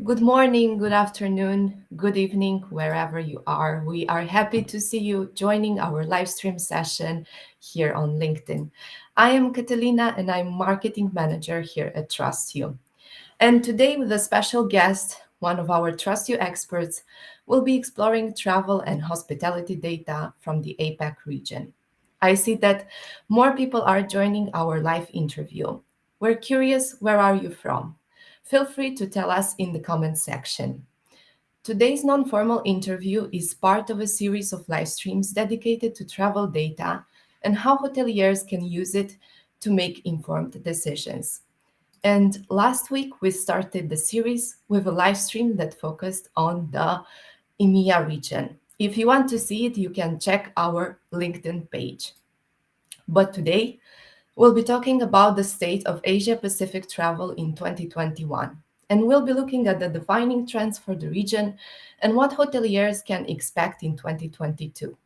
Good morning, good afternoon, good evening, wherever you are. We are happy to see you joining our live stream session here on LinkedIn. I am Catalina and I'm marketing manager here at Trust You. And today, with a special guest, one of our Trust You experts, we'll be exploring travel and hospitality data from the APAC region. I see that more people are joining our live interview. We're curious, where are you from? Feel free to tell us in the comments section. Today's non formal interview is part of a series of live streams dedicated to travel data and how hoteliers can use it to make informed decisions. And last week, we started the series with a live stream that focused on the EMEA region. If you want to see it, you can check our LinkedIn page. But today, we'll be talking about the state of Asia Pacific travel in 2021. And we'll be looking at the defining trends for the region and what hoteliers can expect in 2022.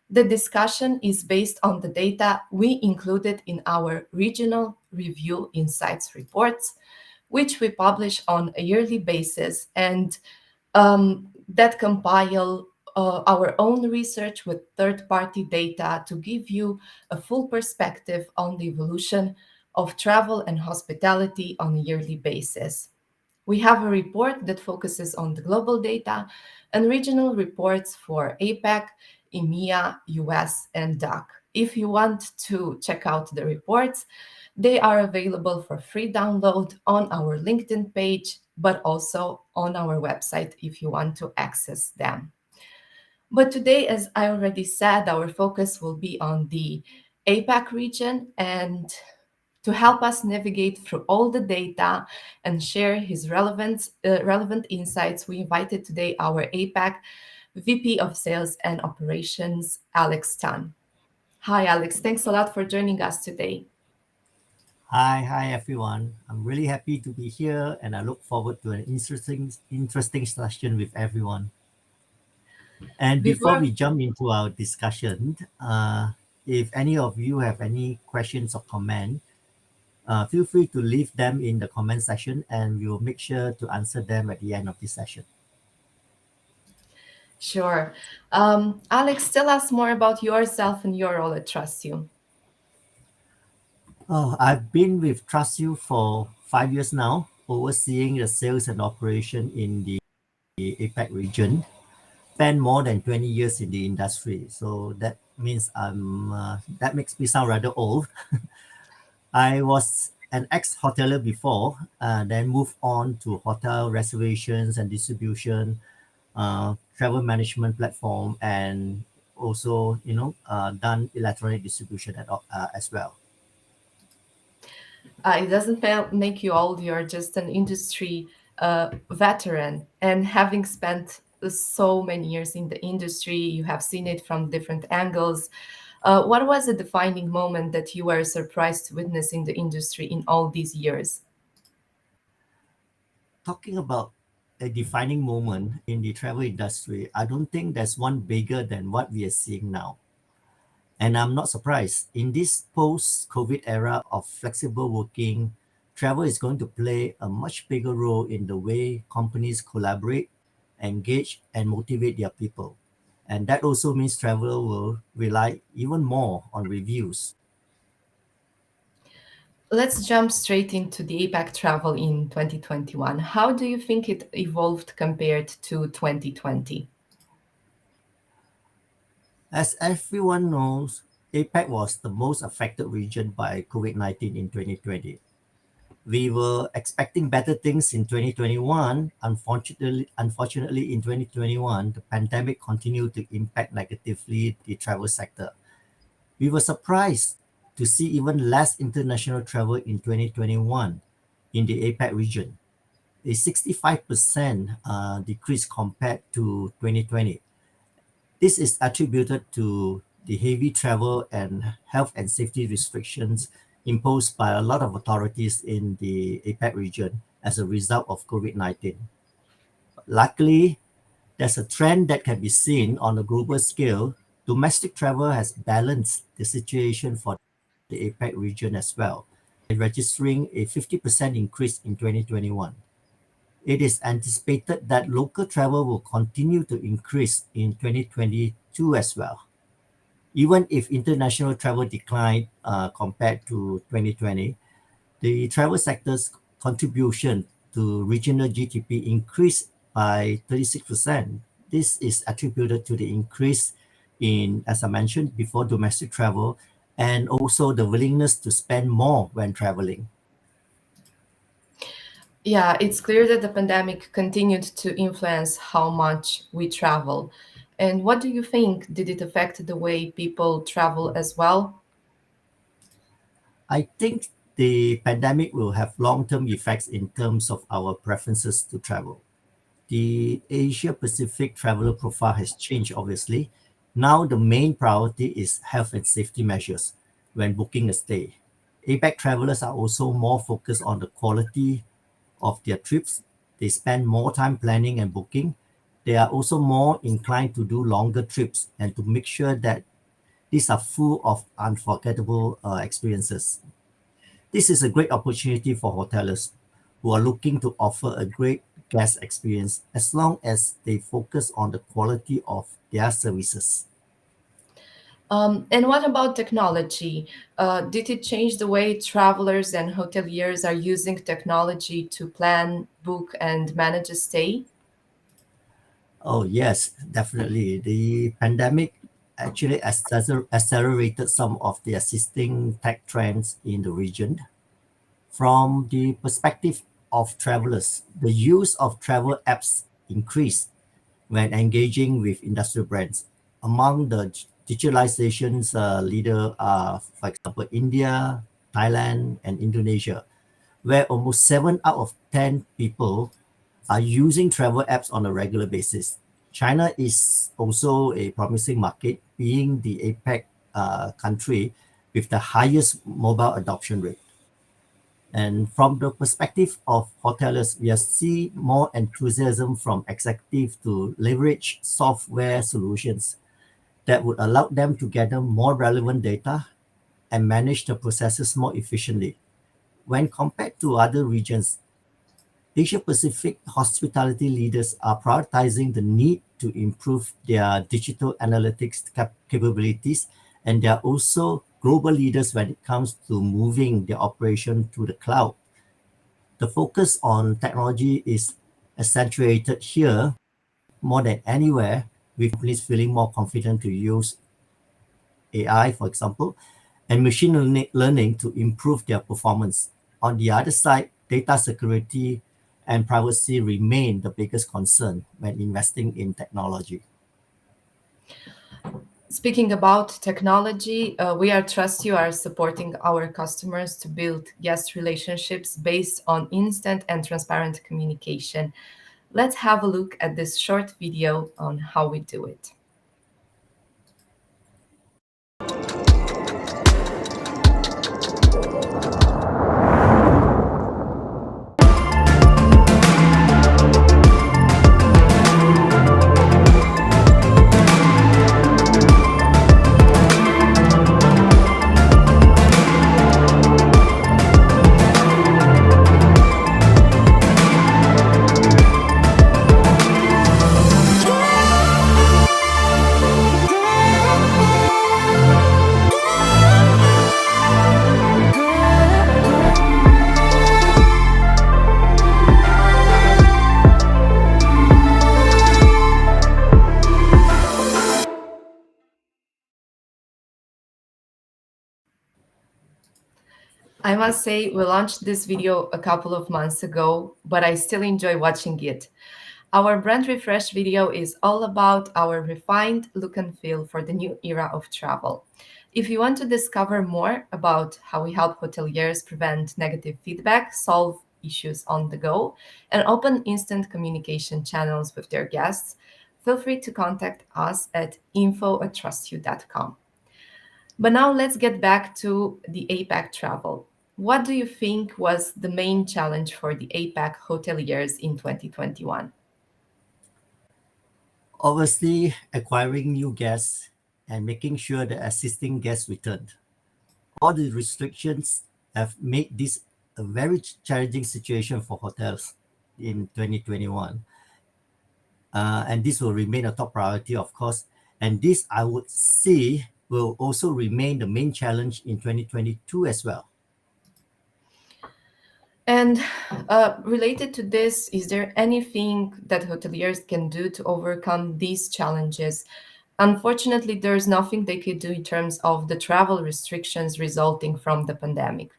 The discussion is based on the data we included in our Regional Review Insights Reports, which we publish on a yearly basis and that compile our own research with third party data to give you a full perspective on the evolution of travel and hospitality on a yearly basis. We have a report that focuses on the global data and regional reports for APAC, EMEA, US, and DAC. If you want to check out the reports, they are available for free download on our LinkedIn page, but also on our website if you want to access them. But today, as I already said, our focus will be on the APAC region, and to help us navigate through all the data and share his relevant insights, we invited today our APAC VP of Sales and Operations, Alex Tan. Hi, Alex. Thanks a lot for joining us today. Hi everyone. I'm really happy to be here and I look forward to an interesting session with everyone. And before Before we jump into our discussion, if any of you have any questions or comment, feel free to leave them in the comment section and we will make sure to answer them at the end of this session. Sure. Alex, tell us more about yourself and your role at Trust You. Oh, I've been with Trust You for 5 years now, overseeing the sales and operation in the APAC region. Spent more than 20 years in the industry. So that means that makes me sound rather old. I was an ex-hoteler before, then moved on to hotel reservations and distribution, travel management platform, and also, done electronic distribution as well. It doesn't make you old, you're just an industry veteran. And having spent so many years in the industry, you have seen it from different angles. What was the defining moment that you were surprised to witness in the industry in all these years? Talking about a defining moment in the travel industry, I don't think there's one bigger than what we are seeing now. And I'm not surprised. In this post COVID era of flexible working, travel is going to play a much bigger role in the way companies collaborate, engage, and motivate their people. And that also means travel will rely even more on reviews. Let's jump straight into the APAC travel in 2021. How do you think it evolved compared to 2020? As everyone knows, APAC was the most affected region by COVID-19 in 2020. We were expecting better things in 2021. Unfortunately, in 2021, the pandemic continued to impact negatively the travel sector. We were surprised to see even less international travel in 2021 in the APAC region, a 65% decrease compared to 2020. This is attributed to the heavy travel and health and safety restrictions imposed by a lot of authorities in the APAC region as a result of COVID-19. Luckily, there's a trend that can be seen on a global scale. Domestic travel has balanced the situation for the APAC region as well, by registering a 50% increase in 2021. It is anticipated that local travel will continue to increase in 2022 as well. Even if international travel declined compared to 2020, the travel sector's contribution to regional GDP increased by 36%. This is attributed to the increase in, as I mentioned before, domestic travel and also the willingness to spend more when traveling. Yeah, it's clear that the pandemic continued to influence how much we travel. And what do you think? Did it affect the way people travel as well? I think the pandemic will have long term effects in terms of our preferences to travel. The Asia Pacific traveler profile has changed, obviously. Now, the main priority is health and safety measures when booking a stay. APAC travelers are also more focused on the quality of their trips. They spend more time planning and booking. They are also more inclined to do longer trips and to make sure that these are full of unforgettable experiences. This is a great opportunity for hoteliers who are looking to offer a great guest experience as long as they focus on the quality of their services. And what about technology? Did it change the way travelers and hoteliers are using technology to plan, book, and manage a stay? Oh, yes, definitely. The pandemic actually accelerated some of the existing tech trends in the region. From the perspective of travelers, the use of travel apps increased when engaging with industrial brands. Among the digitalization's leader are, for example, India, Thailand, and Indonesia, where almost 7 out of 10 people are using travel apps on a regular basis. China is also a promising market, being the APAC country with the highest mobile adoption rate. And from the perspective of hoteliers, we are see more enthusiasm from executive to leverage software solutions that would allow them to gather more relevant data and manage the processes more efficiently. When compared to other regions, Asia Pacific hospitality leaders are prioritizing the need to improve their digital analytics capabilities, and they are also global leaders when it comes to moving their operation to the cloud. The focus on technology is accentuated here more than anywhere, with companies feeling more confident to use AI, for example, and machine learning to improve their performance. On the other side, data security and privacy remain the biggest concern when investing in technology. Speaking about technology, we are Trust You are supporting our customers to build guest relationships based on instant and transparent communication. Let's have a look at this short video on how we do it. I must say, we launched this video a couple of months ago, but I still enjoy watching it. Our brand refresh video is all about our refined look and feel for the new era of travel. If you want to discover more about how we help hoteliers prevent negative feedback, solve issues on the go, and open instant communication channels with their guests, feel free to contact us at info@trustyou.com. But now let's get back to the APAC travel. What do you think was the main challenge for the APAC hoteliers in 2021? Obviously, acquiring new guests and making sure the existing guests return. All the restrictions have made this a very challenging situation for hotels. in 2021. And this will remain a top priority, of course. And this, I would say, will also remain the main challenge in 2022 as well. And related to this, is there anything that hoteliers can do to overcome these challenges? Unfortunately, there's nothing they could do in terms of the travel restrictions resulting from the pandemic.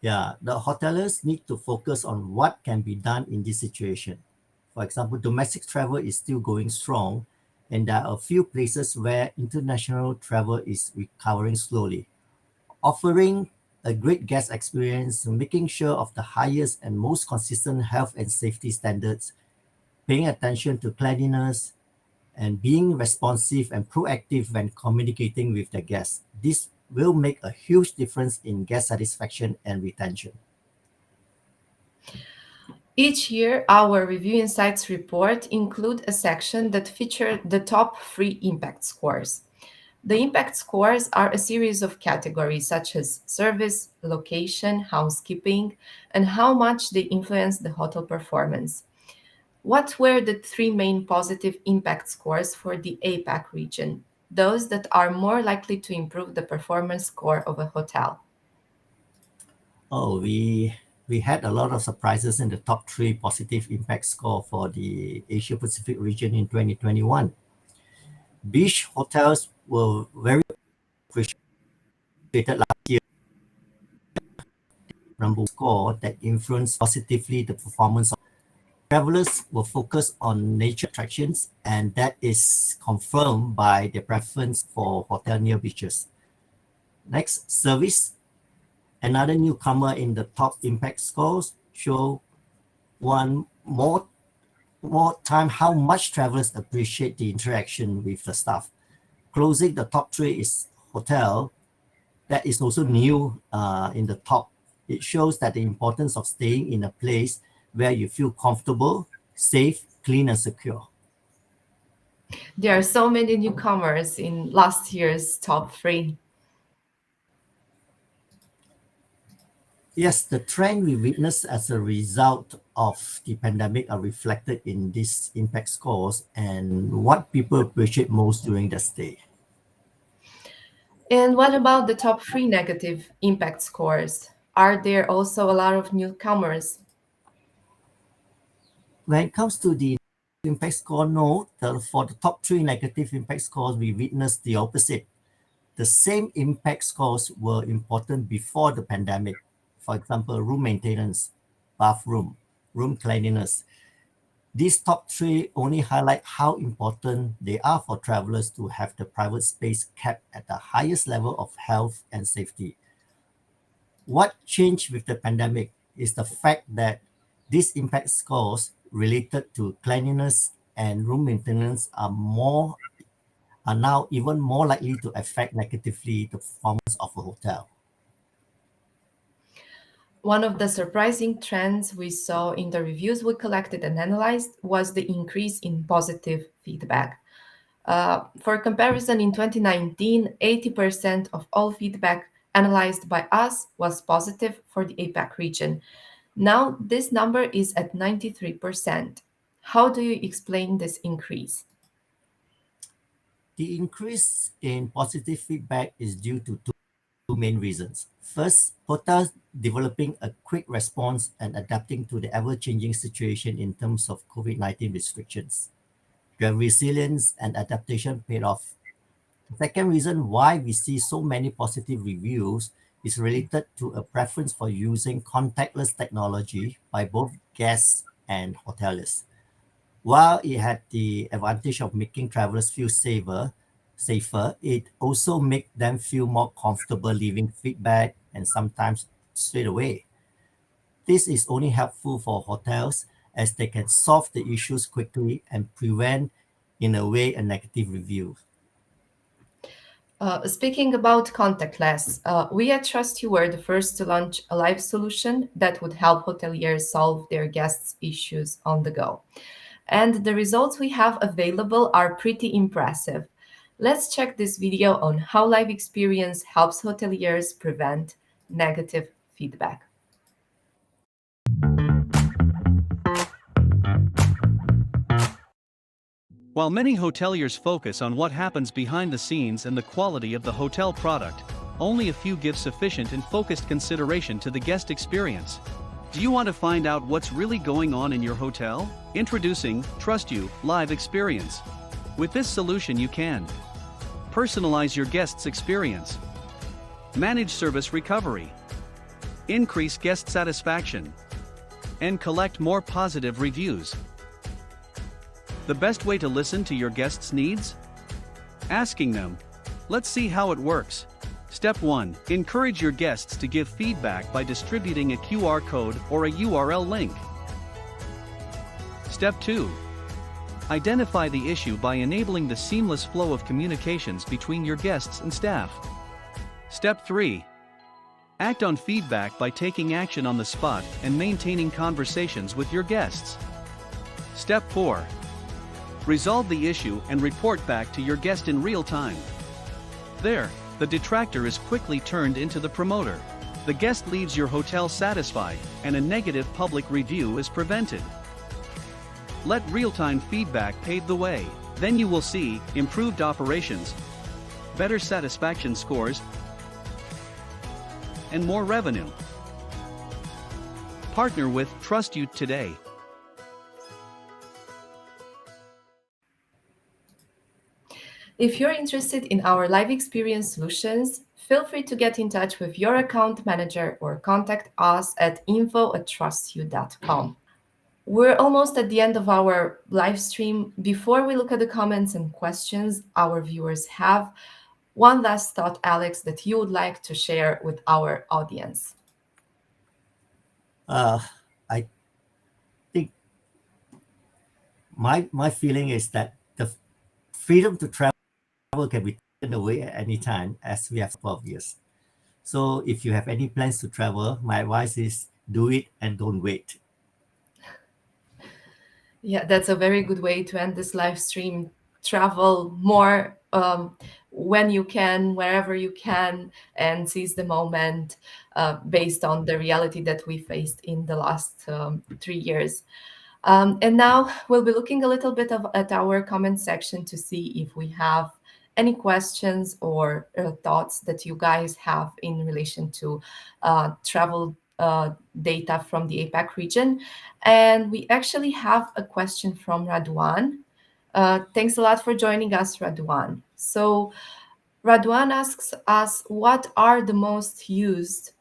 Yeah, the hoteliers need to focus on what can be done in this situation. For example, domestic travel is still going strong, and there are a few places where international travel is recovering slowly. Offering a great guest experience, making sure of the highest and most consistent health and safety standards, paying attention to cleanliness, and being responsive and proactive when communicating with the guests. This will make a huge difference in guest satisfaction and retention. Each year, our Review Insights report include a section that feature the top 3 impact scores. The impact scores are a series of categories such as service, location, housekeeping, and how much they influence the hotel performance. What were the 3 main positive impact scores for the APAC region? Those that are more likely to improve the performance score of a hotel. Oh, we had a lot of surprises in the top three positive impact score for the Asia Pacific region in 2021. Beach hotels were very appreciated last year. Number one score that influenced positively the performance of travelers were focused on nature attractions, and that is confirmed by their preference for hotel near beaches. Next, service. Another newcomer in the top impact scores show one more time how much travelers appreciate the interaction with the staff. Closing the top three is hotel. That is also new in the top. It shows that the importance of staying in a place where you feel comfortable, safe, clean, and secure. There are so many newcomers in last year's top 3. Yes, the trend we witnessed as a result of the pandemic are reflected in these impact scores and what people appreciate most during the stay. And what about the top 3 negative impact scores? Are there also a lot of newcomers? When it comes to the impact score, no, for the top three negative impact scores, we witnessed the opposite. The same impact scores were important before the pandemic. For example, room maintenance, bathroom, room cleanliness. These top three only highlight how important they are for travelers to have the private space kept at the highest level of health and safety. What changed with the pandemic is the fact that these impact scores related to cleanliness and room maintenance are now even more likely to affect negatively the performance of a hotel. One of the surprising trends we saw in the reviews we collected and analyzed was the increase in positive feedback. For comparison, in 2019, 80% of all feedback analyzed by us was positive for the APAC region. Now, this number is at 93%. How do you explain this increase? The increase in positive feedback is due to two main reasons. First, hotels developing a quick response and adapting to the ever changing situation in terms of COVID-19 restrictions. Their resilience and adaptation paid off. The second reason why we see so many positive reviews is related to a preference for using contactless technology by both guests and hoteliers. While it had the advantage of making travelers feel safer, it also make them feel more comfortable leaving feedback and sometimes straight away. This is only helpful for hotels as they can solve the issues quickly and prevent, in a way, a negative review. Speaking about contactless, we at Trust You were the first to launch a live solution that would help hoteliers solve their guests' issues on the go. And the results we have available are pretty impressive. Let's check this video on how live experience helps hoteliers prevent negative feedback. While many hoteliers focus on what happens behind the scenes and the quality of the hotel product, only a few give sufficient and focused consideration to the guest experience. Do you want to find out what's really going on in your hotel? Introducing Trust You Live Experience. With this solution you can personalize your guest's experience, manage service recovery, increase guest satisfaction, and collect more positive reviews. The best way to listen to your guests' needs? Asking them. Let's see how it works. Step 1. Encourage your guests to give feedback by distributing a QR code or a URL link. Step 2. Identify the issue by enabling the seamless flow of communications between your guests and staff. Step 3. Act on feedback by taking action on the spot and maintaining conversations with your guests. Step 4. Resolve the issue and report back to your guest in real time. There, the detractor is quickly turned into the promoter. The guest leaves your hotel satisfied, and a negative public review is prevented. Let real-time feedback pave the way. Then you will see improved operations, better satisfaction scores, and more revenue. Partner with Trust You today. If you're interested in our live experience solutions, feel free to get in touch with your account manager or contact us at info@trustyou.com. We're almost at the end of our live stream. Before we look at the comments and questions our viewers have, one last thought, Alex, that you would like to share with our audience. I think my feeling is that the freedom to travel can be taken away at any time, as we have for years. So if you have any plans to travel, my advice is do it and don't wait. Yeah, that's a very good way to end this live stream. Travel more when you can, wherever you can, and seize the moment based on the reality that we faced in the last 3 years. And now we'll be looking a little bit at our comment section to see if we have any questions or thoughts that you guys have in relation to travel data from the APAC region. And we actually have a question from Radwan. Thanks a lot for joining us, Radwan. So Radwan asks us, what are the most used,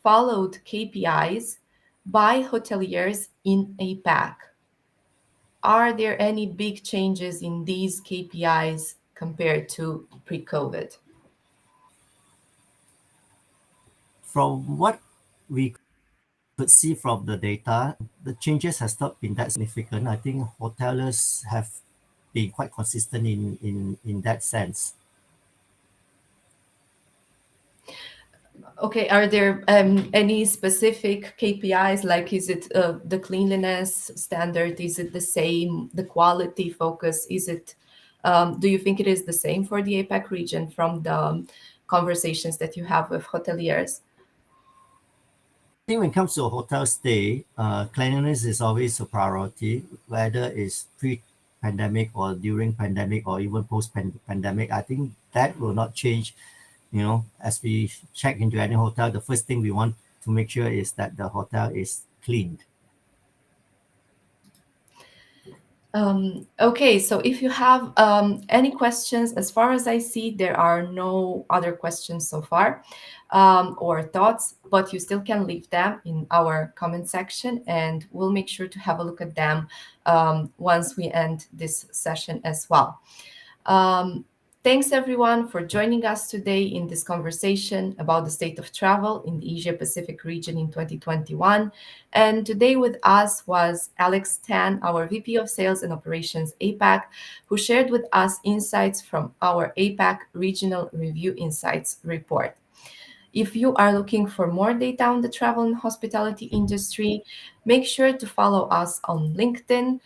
followed KPIs by hoteliers in APAC? Are there any big changes in these KPIs compared to pre-COVID? From what we could see from the data, the changes has not been that significant. I think hoteliers have been quite consistent in that sense. Okay, are there any specific KPIs? Like, is it the cleanliness standard? Is it the same? The quality focus? Is it? Do you think it is the same for the APAC region from the conversations that you have with hoteliers? I think when it comes to a hotel stay, cleanliness is always a priority, whether it's pre-pandemic or during pandemic or even post-pandemic. I think that will not change. As we check into any hotel, the first thing we want to make sure is that the hotel is cleaned. Okay, so if you have any questions, as far as I see, there are no other questions so far or thoughts, but you still can leave them in our comment section and we'll make sure to have a look at them once we end this session as well. Thanks everyone for joining us today in this conversation about the state of travel in the Asia Pacific region in 2021. And today with us was Alex Tan, our VP of Sales and Operations APAC, who shared with us insights from our APAC Regional Review Insights Report. If you are looking for more data on the travel and hospitality industry, make sure to follow us on LinkedIn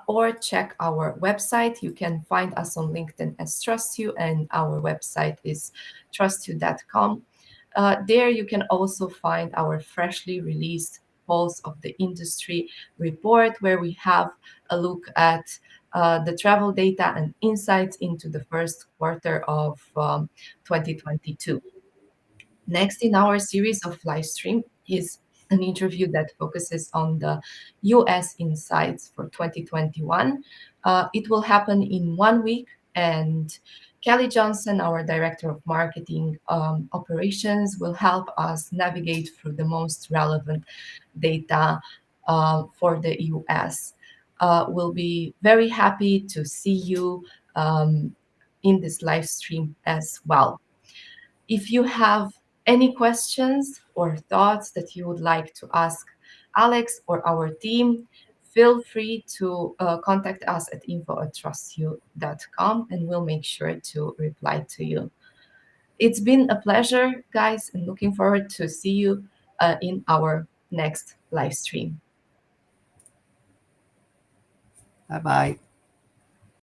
or check our website. You can find us on LinkedIn as Trust You, and our website is trustyou.com. There you can also find our freshly released Pulse of the Industry report, where we have a look at the travel data and insights into the first quarter of 2022. Next in our series of live stream is an interview that focuses on the US insights for 2021. It will happen in 1 week, and Kelly Johnson, our Director of Marketing Operations, will help us navigate through the most relevant data for the US. We'll be very happy to see you in this live stream as well. If you have any questions or thoughts that you would like to ask Alex or our team, feel free to contact us at info@trustyou.com, and we'll make sure to reply to you. It's been a pleasure, guys, and looking forward to see you in our next live stream. Bye bye.